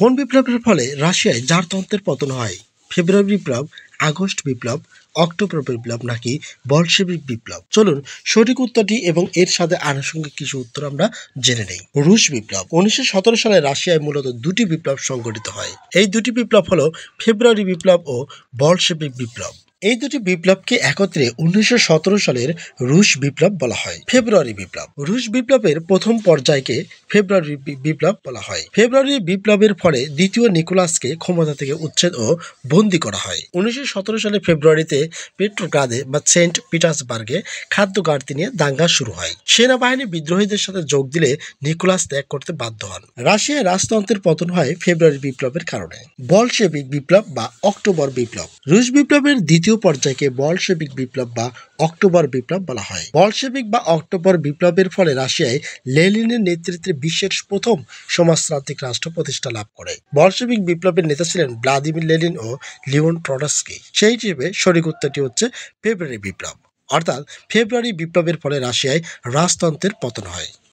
কোন বিপ্লবের ফলে রাশিয়ায় জারতন্ত্রের পতন হয়? ফেব্রুয়ারি বিপ্লব, আগস্ট বিপ্লব, অক্টোবর বিপ্লব নাকি বলশেভিক বিপ্লব? চলুন সঠিক উত্তরটি এবং এর সাথে আনুষঙ্গিক কিছু উত্তর আমরা জেনে নেই। রুশ বিপ্লব। 1917 সালে রাশিয়ায় মূলত দুটি বিপ্লব সংঘটিত হয়। এই দুটি বিপ্লব হলো ফেব্রুয়ারি বিপ্লব ও বলশেভিক বিপ্লব। এই দুটি বিপ্লবকে একত্রে 1917 সালের রুশ বিপ্লব বলা হয়। ফেব্রুয়ারি বিপ্লব। রুশ বিপ্লবের প্রথম পর্যায়কে ফেব্রুয়ারি বিপ্লব বলা হয়। ফেব্রুয়ারি বিপ্লবের ফলে দ্বিতীয় নিকোলাসকে ক্ষমতা থেকে উচ্ছেদ ও বন্দী করা হয়। 1917 সালে ফেব্রুয়ারিতে পেট্রোগ্রাদে বা সেন্ট পিটার্সবার্গে খাদ্য ঘাটতি নিয়ে দাঙ্গা শুরু হয়। সেনাবাহিনী বিদ্রোহীদের সাথে যোগ দিলে নিকোলাস ত্যাগ করতে বাধ্য হন। রাশিয়ায় রাজতন্ত্রের পতন হয় ফেব্রুয়ারি বিপ্লবের কারণে। বলশেভিক বিপ্লব বা অক্টোবর বিপ্লব। রুশ বিপ্লবের দ্বিতীয় পর্যায়কে বলশেভিক বিপ্লব বা অক্টোবর বিপ্লব বলা হয়। বলশেভিক বা অক্টোবর বিপ্লবের ফলে রাশিয়ায় লেনিনের নেতৃত্বে বিশ্বের প্রথম সমাজতান্ত্রিক রাষ্ট্র প্রতিষ্ঠা লাভ করে। বলশেভিক বিপ্লবের নেতা ছিলেন ভ্লাদিমির লেনিন ও লিওন ট্রটস্কি। সেই হিসেবে সঠিক উত্তরটি হচ্ছে ফেব্রুয়ারি বিপ্লব। অর্থাৎ ফেব্রুয়ারি বিপ্লবের ফলে রাশিয়ায় রাজতন্ত্রের পতন হয়।